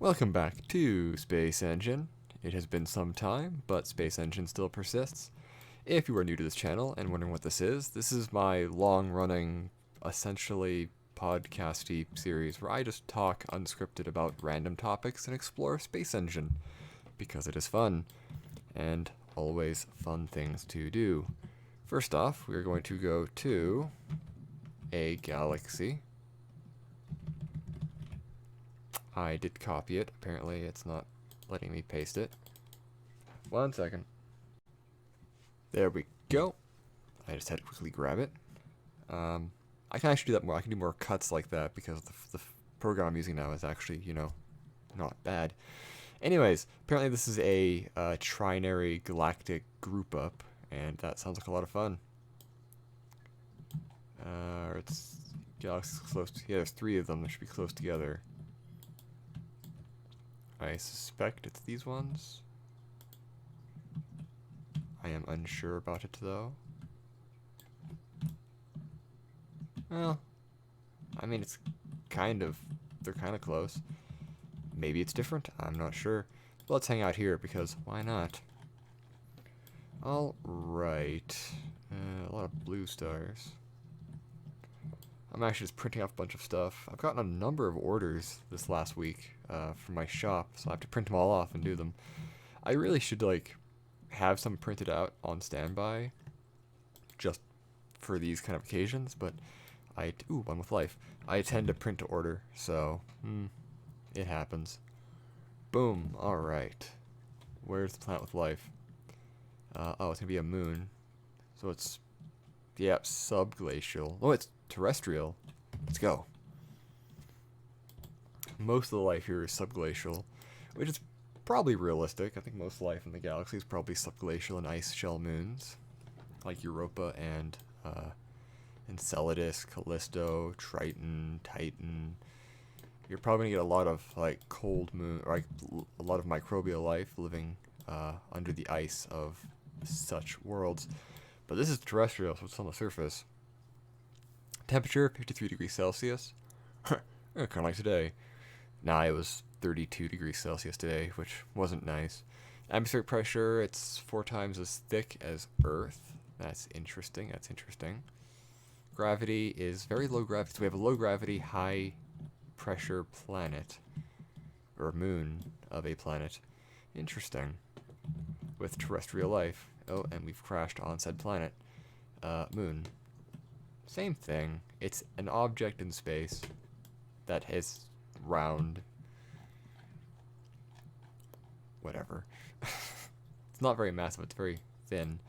Welcome back to Space Engine. It has been some time, but Space Engine still persists. If you are new to this channel and wondering what this is my long-running, essentially podcasty series where I just talk unscripted about random topics and explore Space Engine, because it is fun, and always fun things to do. First off, we are going to go to a galaxy. I did copy it. Apparently it's not letting me paste it. 1 second. There we go. I just had to quickly grab it. I can actually do that more. I can do more cuts like that because the program I'm using now is actually, not bad. Anyways, apparently this is a trinary galactic group up, and that sounds like a lot of fun. It's galaxies close to, yeah, there's 3 of them that should be close together. I suspect it's these ones. I am unsure about it though. Well, I mean they're kind of close. Maybe it's different, I'm not sure. But let's hang out here because why not? Alright, a lot of blue stars. I'm actually just printing off a bunch of stuff. I've gotten a number of orders this last week from my shop, so I have to print them all off and do them. I really should have some printed out on standby just for these kind of occasions, but one with life. I tend to print to order, so it happens. Boom. All right. Where's the planet with life? Oh, it's gonna be a moon. So it's subglacial. Oh, it's terrestrial. Let's go. Most of the life here is subglacial, which is probably realistic. I think most life in the galaxy is probably subglacial and ice shell moons, like Europa and Enceladus, Callisto, Triton, Titan. You're probably gonna get a lot of cold moon, or a lot of microbial life living under the ice of such worlds. But this is terrestrial, so it's on the surface. Temperature 53 degrees Celsius. Kind of like today. Nah, it was 32 degrees Celsius today, which wasn't nice. Atmospheric pressure, it's 4 times as thick as Earth. That's interesting. Gravity is very low gravity. So we have a low gravity, high pressure planet, or moon of a planet. Interesting. With terrestrial life. Oh, and we've crashed on said planet. Moon. Same thing. It's an object in space that is round. Whatever. It's not very massive, it's very thin.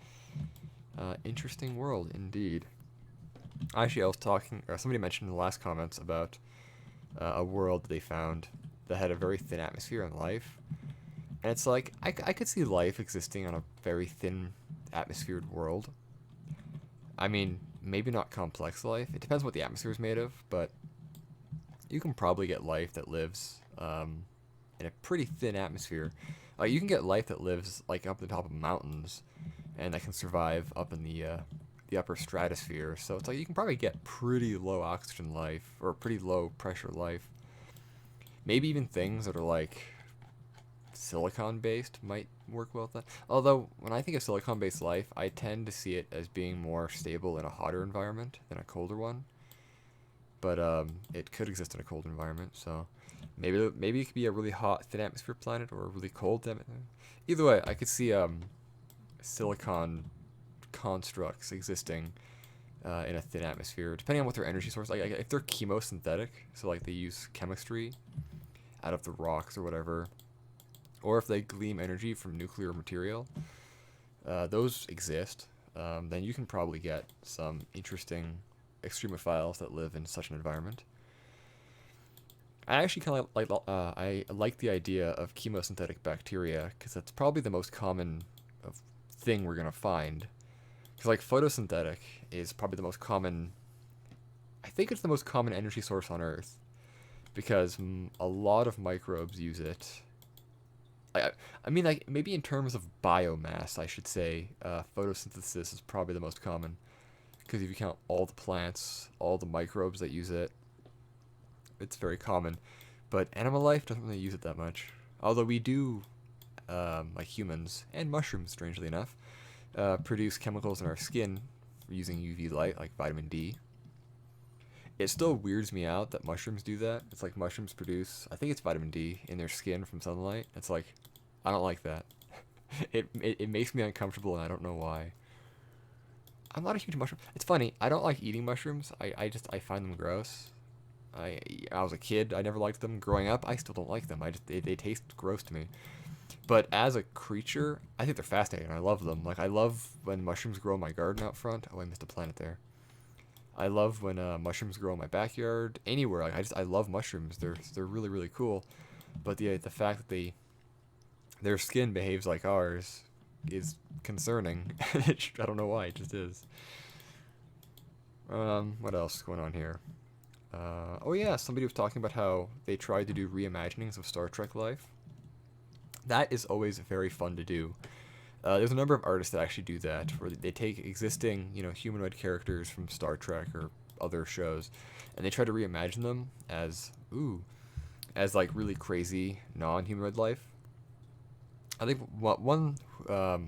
Interesting world, indeed. Actually, I was talking, or somebody mentioned in the last comments about a world that they found that had a very thin atmosphere and life. And it's like, I could see life existing on a very thin atmosphered world. I mean, maybe not complex life. It depends what the atmosphere is made of, but you can probably get life that lives in a pretty thin atmosphere. You can get life that lives up the top of mountains, and that can survive up in the upper stratosphere. So it's you can probably get pretty low oxygen life, or pretty low pressure life. Maybe even things that are silicon-based might work well with that. Although, when I think of silicon-based life, I tend to see it as being more stable in a hotter environment than a colder one. But it could exist in a cold environment, so maybe it could be a really hot, thin atmosphere planet, or a really cold. Either way, I could see silicon constructs existing in a thin atmosphere, depending on what their energy source. If they're chemosynthetic, so they use chemistry out of the rocks or whatever, or if they glean energy from nuclear material, those exist. Then you can probably get some interesting extremophiles that live in such an environment. I actually kind of I like the idea of chemosynthetic bacteria, because that's probably the most common thing we're gonna find. Because photosynthetic is probably the most common. I think it's the most common energy source on Earth, because a lot of microbes use it. I mean, maybe in terms of biomass, I should say, photosynthesis is probably the most common. Because if you count all the plants, all the microbes that use it, it's very common. But animal life doesn't really use it that much. Although we do, like humans and mushrooms, strangely enough, produce chemicals in our skin using UV light, like vitamin D. It still weirds me out that mushrooms do that. It's like mushrooms produce, I think it's vitamin D in their skin from sunlight. It's like, I don't like that. It makes me uncomfortable, and I don't know why. I'm not a huge mushroom. It's funny. I don't like eating mushrooms. I find them gross. I was a kid. I never liked them. Growing up, I still don't like them. They taste gross to me. But as a creature, I think they're fascinating. I love them. Like I love when mushrooms grow in my garden out front. Oh, I missed a planet there. I love when mushrooms grow in my backyard. Anywhere. Like I love mushrooms. They're really really cool. But the fact that their skin behaves like ours is concerning. I don't know why. It just is. What else is going on here? Oh yeah, somebody was talking about how they tried to do reimaginings of Star Trek life. That is always very fun to do. There's a number of artists that actually do that, where they take existing, humanoid characters from Star Trek or other shows, and they try to reimagine them as like really crazy non-humanoid life. I think one, there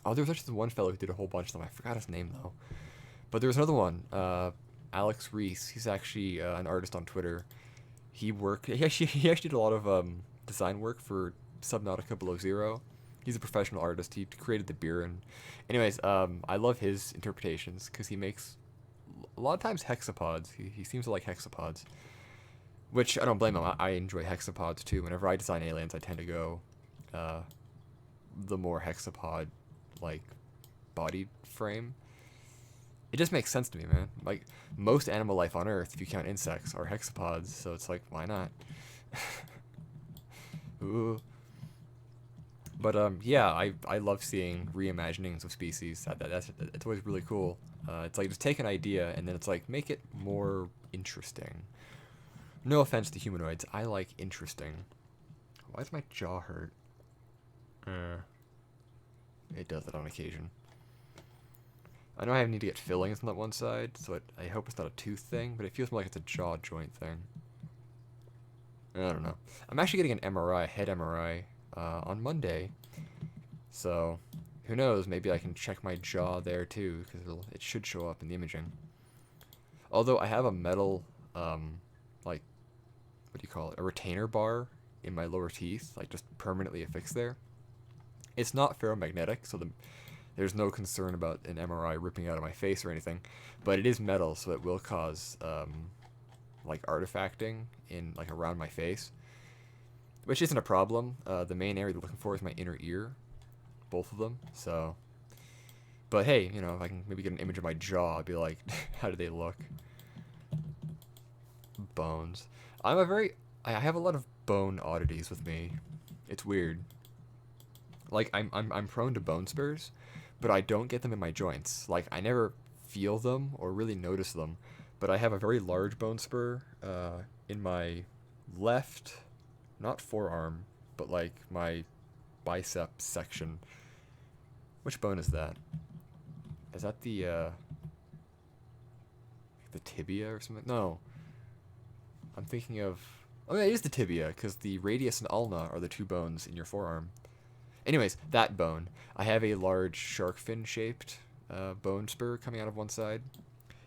was actually one fellow who did a whole bunch of them. I forgot his name though, but there was another one, Alex Reese. He's actually an artist on Twitter. He actually did a lot of design work for Subnautica Below Zero. He's a professional artist. He created the beer, and anyways, I love his interpretations because he makes a lot of times hexapods. He seems to like hexapods, which I don't blame him. I enjoy hexapods too. Whenever I design aliens, I tend to go the more hexapod like body frame. It just makes sense to me, man. Like most animal life on Earth, if you count insects, are hexapods, so it's like why not? Ooh. But yeah, I love seeing reimaginings of species. It's always really cool. It's like just take an idea and then it's like make it more interesting. No offense to humanoids, I like interesting. Why does my jaw hurt? It does that on occasion. I know I need to get fillings on that one side, so I hope it's not a tooth thing, but it feels more like it's a jaw joint thing. I don't know. I'm actually getting an MRI, head MRI, on Monday, so who knows? Maybe I can check my jaw there too, because it should show up in the imaging. Although I have a metal, like, what do you call it? A retainer bar in my lower teeth, like just permanently affixed there. It's not ferromagnetic, so there's no concern about an MRI ripping out of my face or anything, but it is metal, so it will cause like artifacting in like around my face, which isn't a problem. The main area they're looking for is my inner ear, both of them. So, but hey, if I can maybe get an image of my jaw, I'd be like, how do they look? Bones. I have a lot of bone oddities with me. It's weird. Like I'm prone to bone spurs, but I don't get them in my joints. Like I never feel them or really notice them, but I have a very large bone spur in my left, not forearm, but like my bicep section. Which bone is that? Is that the tibia or something? No. I'm thinking of... Oh yeah, it is the tibia, because the radius and ulna are the two bones in your forearm. Anyways, that bone. I have a large shark fin shaped bone spur coming out of one side.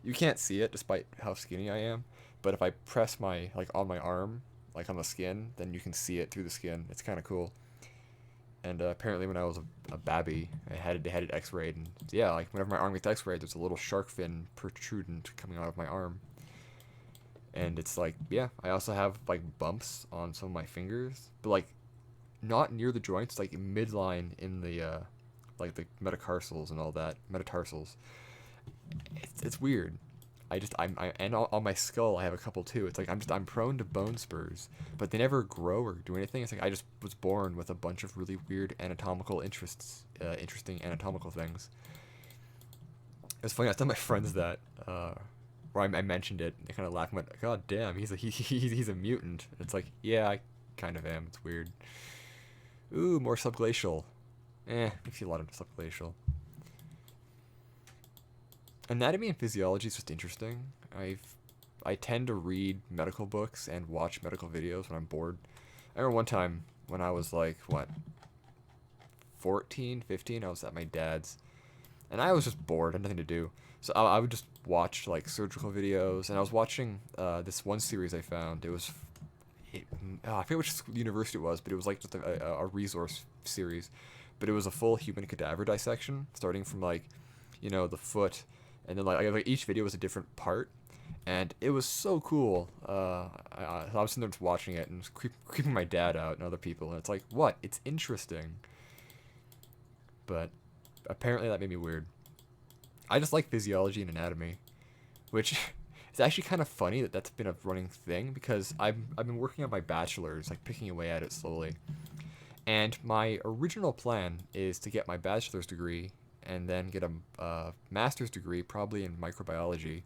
You can't see it despite how skinny I am, but if I press on my arm, like on the skin, then you can see it through the skin. It's kind of cool. And apparently when I was a babby, I had it x-rayed, and yeah, like whenever my arm gets x-rayed, there's a little shark fin protrudent coming out of my arm. And it's like, yeah, I also have like bumps on some of my fingers, but like not near the joints, like midline in the like the metatarsals and all that, metatarsals. It's weird. And on my skull I have a couple too. It's like I'm prone to bone spurs, but they never grow or do anything. It's like I just was born with a bunch of really weird anatomical interests, interesting anatomical things. It was funny. I was telling my friends that, where I mentioned it. They kind of laughed and went, "God damn, he's a mutant." It's like, yeah, I kind of am. It's weird. Ooh, more subglacial. I see a lot of subglacial. Anatomy and physiology is just interesting. I've I tend to read medical books and watch medical videos when I'm bored. I remember one time when I was like, what, 14, 15, I was at my dad's, and I was just bored, had nothing to do. So I would just watch like surgical videos, and I was watching this one series I found. I forget which university it was, but it was like just a resource series. But it was a full human cadaver dissection, starting from like, the foot, and then like each video was a different part, and it was so cool. I was sitting there just watching it and creeping my dad out and other people, and it's like, what? It's interesting. But apparently that made me weird. I just like physiology and anatomy, which is actually kind of funny that that's been a running thing because I've been working on my bachelor's, like picking away at it slowly. And my original plan is to get my bachelor's degree and then get a master's degree, probably in microbiology,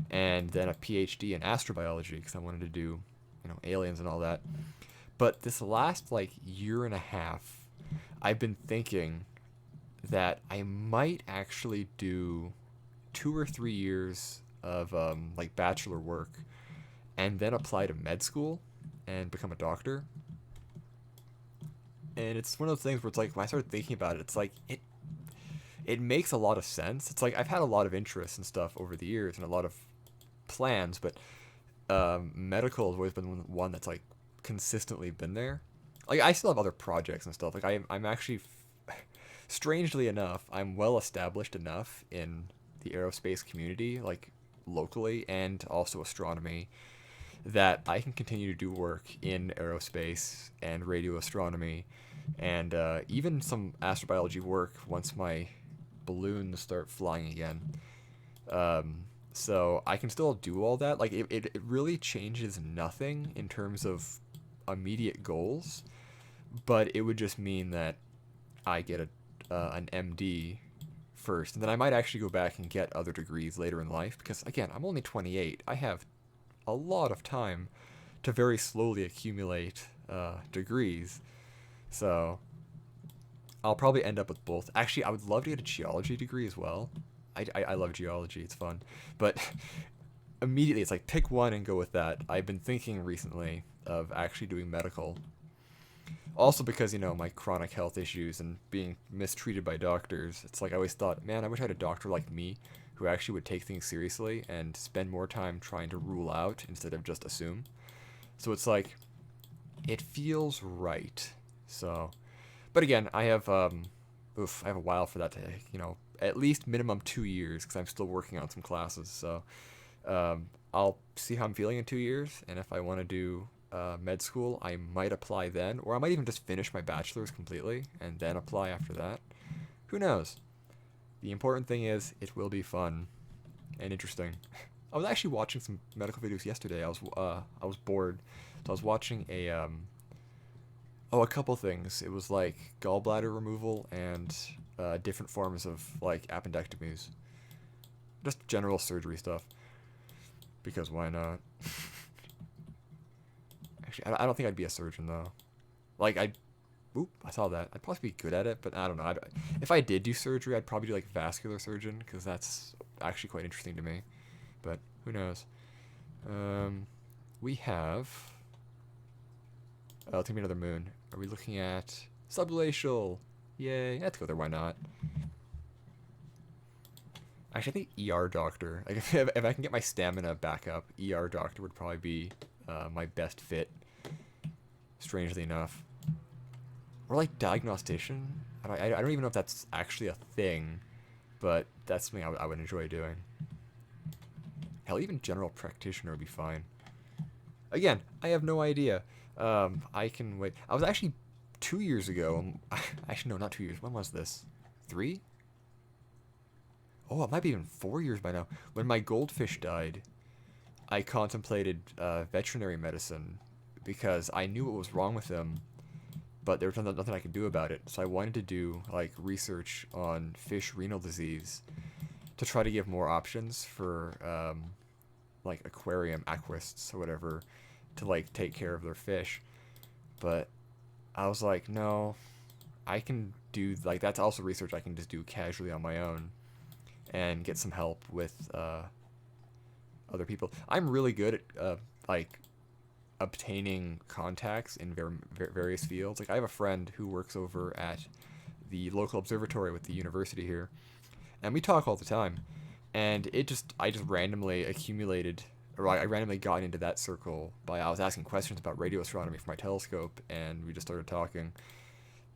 and then a PhD in astrobiology because I wanted to do, aliens and all that. But this last like year and a half, I've been thinking that I might actually do 2 or 3 years of like bachelor work and then apply to med school and become a doctor. And it's one of those things where it's like when I started thinking about it, it's like it makes a lot of sense. It's like I've had a lot of interest and stuff over the years and a lot of plans, but medical has always been one that's like consistently been there. Like I still have other projects and stuff. Like I'm actually strangely enough, I'm well established enough in the aerospace community, like locally and also astronomy, that I can continue to do work in aerospace and radio astronomy and even some astrobiology work once my balloons start flying again. So I can still do all that. Like it really changes nothing in terms of immediate goals, but it would just mean that I get an MD first, and then I might actually go back and get other degrees later in life because, again, I'm only 28. I have a lot of time to very slowly accumulate degrees, so I'll probably end up with both. Actually, I would love to get a geology degree as well. I love geology, it's fun, but immediately it's like pick one and go with that. I've been thinking recently of actually doing medical. Also because, my chronic health issues and being mistreated by doctors, it's like I always thought, man, I wish I had a doctor like me who actually would take things seriously and spend more time trying to rule out instead of just assume. So it's like, it feels right. So, but again, I have a while for that to, at least minimum 2 years because I'm still working on some classes. So, I'll see how I'm feeling in 2 years, and if I want to do med school, I might apply then, or I might even just finish my bachelor's completely and then apply after that. Who knows? The important thing is it will be fun and interesting. I was actually watching some medical videos yesterday. I was bored, so I was watching a couple things. It was like gallbladder removal and different forms of like appendectomies, just general surgery stuff. Because why not? Actually, I don't think I'd be a surgeon though. Like I saw that. I'd probably be good at it, but I don't know. If I did do surgery, I'd probably do like vascular surgeon because that's actually quite interesting to me. But who knows? We have. Oh, it's gonna be another moon. Are we looking at subglacial? Yay! Let's go there. Why not? Actually, I think ER doctor. Like if I can get my stamina back up, ER doctor would probably be my best fit. Strangely enough. Or like diagnostician. I don't even know if that's actually a thing, but that's something I would enjoy doing. Hell, even general practitioner would be fine. Again, I have no idea. I can wait. I was actually 2 years ago. Actually, no, not 2 years. When was this? 3? Oh, it might be even 4 years by now. When my goldfish died, I contemplated veterinary medicine because I knew what was wrong with them, but there was nothing I could do about it. So I wanted to do like research on fish renal disease to try to give more options for like aquarium aquarists or whatever to like take care of their fish. But I was like, no, I can do like that's also research I can just do casually on my own and get some help with other people. I'm really good at like obtaining contacts in various fields. Like I have a friend who works over at the local observatory with the university here, and we talk all the time. And I just randomly accumulated, or I randomly got into that circle by I was asking questions about radio astronomy for my telescope, and we just started talking.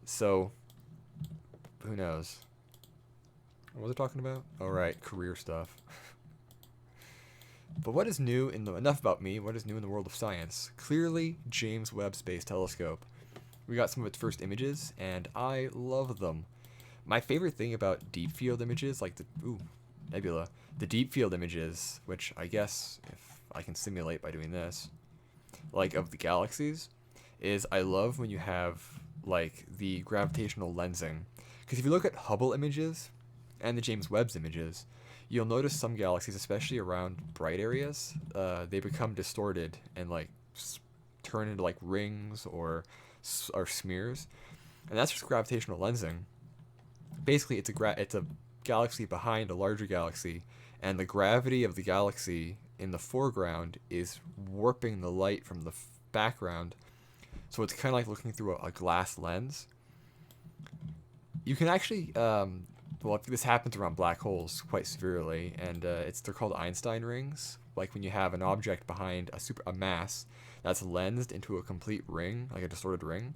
So, who knows? What was I talking about? Oh right, career stuff. But what is new in the enough about me? What is new in the world of science? Clearly, James Webb Space Telescope. We got some of its first images, and I love them. My favorite thing about deep field images, like the nebula, the deep field images, which I guess if I can simulate by doing this, like of the galaxies, is I love when you have like the gravitational lensing. Because if you look at Hubble images and the James Webb's images, you'll notice some galaxies, especially around bright areas, they become distorted and like turn into like rings or smears, and that's just gravitational lensing. Basically, it's a galaxy behind a larger galaxy, and the gravity of the galaxy in the foreground is warping the light from the background, so it's kind of like looking through a glass lens. You can actually well, this happens around black holes quite severely, and they're called Einstein rings. Like when you have an object behind a mass that's lensed into a complete ring, like a distorted ring,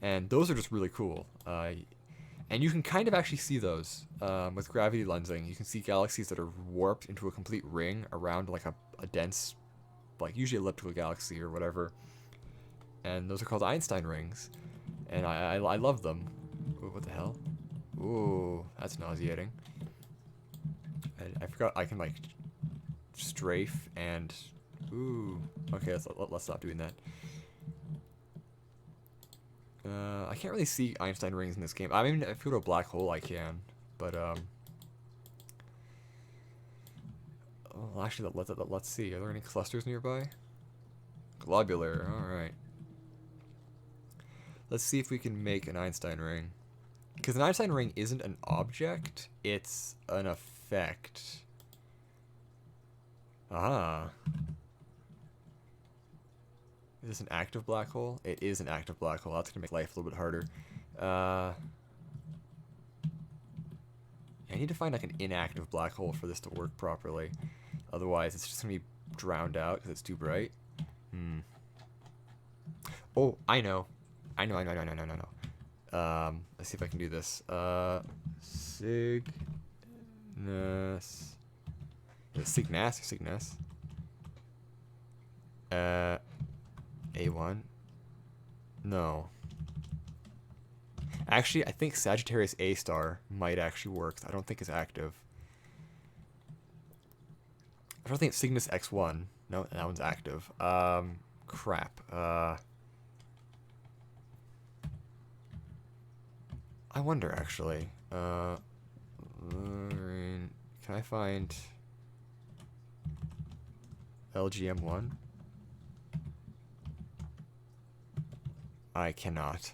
and those are just really cool. And you can kind of actually see those with gravity lensing. You can see galaxies that are warped into a complete ring around like a dense, like usually elliptical galaxy or whatever, and those are called Einstein rings, and I love them. Ooh, what the hell? Ooh, that's nauseating. I forgot I can like strafe and ooh. Okay, let's stop doing that. I can't really see Einstein rings in this game. I mean, if you go to a black hole, I can, but oh, actually, let's see. Are there any clusters nearby? Globular. All right. Let's see if we can make an Einstein ring. Because an Einstein ring isn't an object, it's an effect. Ah. Is this an active black hole? It is an active black hole. That's going to make life a little bit harder. I need to find like an inactive black hole for this to work properly. Otherwise, it's just going to be drowned out because it's too bright. Oh, I know. I know. Let's see if I can do this. Cygnus. Cygnus or Cygnus? A1? No. Actually, I think Sagittarius A star might actually work. I don't think it's active. I don't think it's Cygnus X1. No, that one's active. Crap. I wonder, actually. Can I find LGM1? I cannot.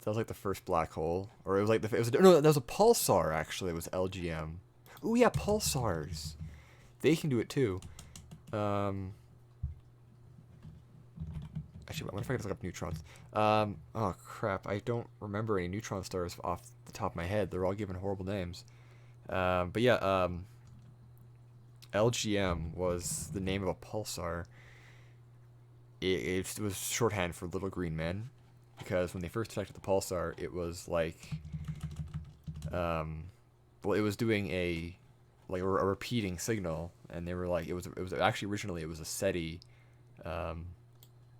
That was like the first black hole, or it was like no, that was a pulsar actually. It was LGM. Ooh yeah, pulsars. They can do it too. Actually, I wonder if I could look up neutrons. Oh crap, I don't remember any neutron stars off the top of my head. They're all given horrible names. But yeah, LGM was the name of a pulsar. It was shorthand for little green men, because when they first detected the pulsar, it was like, well, it was doing a repeating signal, and they were like, it was actually originally it was a SETI,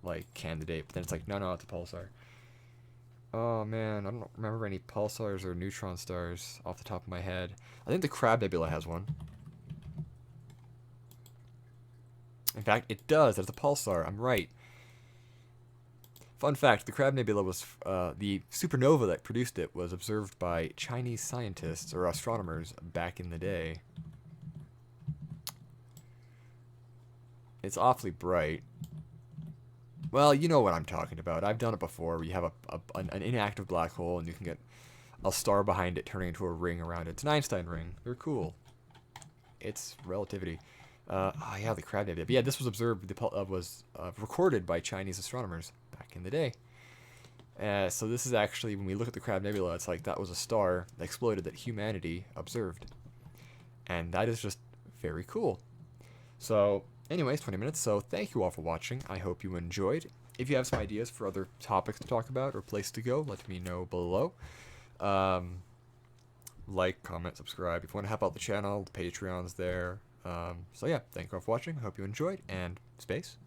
like candidate, but then it's like no, it's a pulsar. Oh man, I don't remember any pulsars or neutron stars off the top of my head. I think the Crab Nebula has one. In fact, it does. It's a pulsar. I'm right. Fun fact, the Crab Nebula was, the supernova that produced it was observed by Chinese scientists or astronomers back in the day. It's awfully bright. Well, you know what I'm talking about. I've done it before, where you have an inactive black hole and you can get a star behind it turning into a ring around it. It's an Einstein ring. They're cool. It's relativity. Yeah, the Crab Nebula. But yeah, this was recorded by Chinese astronomers back in the day. So this is actually, when we look at the Crab Nebula, it's like that was a star that exploded that humanity observed. And that is just very cool. So, anyways, 20 minutes. So thank you all for watching. I hope you enjoyed. If you have some ideas for other topics to talk about or place to go, let me know below. Like, comment, subscribe. If you want to help out the channel, the Patreon's there. So yeah, thank you all for watching. Hope you enjoyed, and space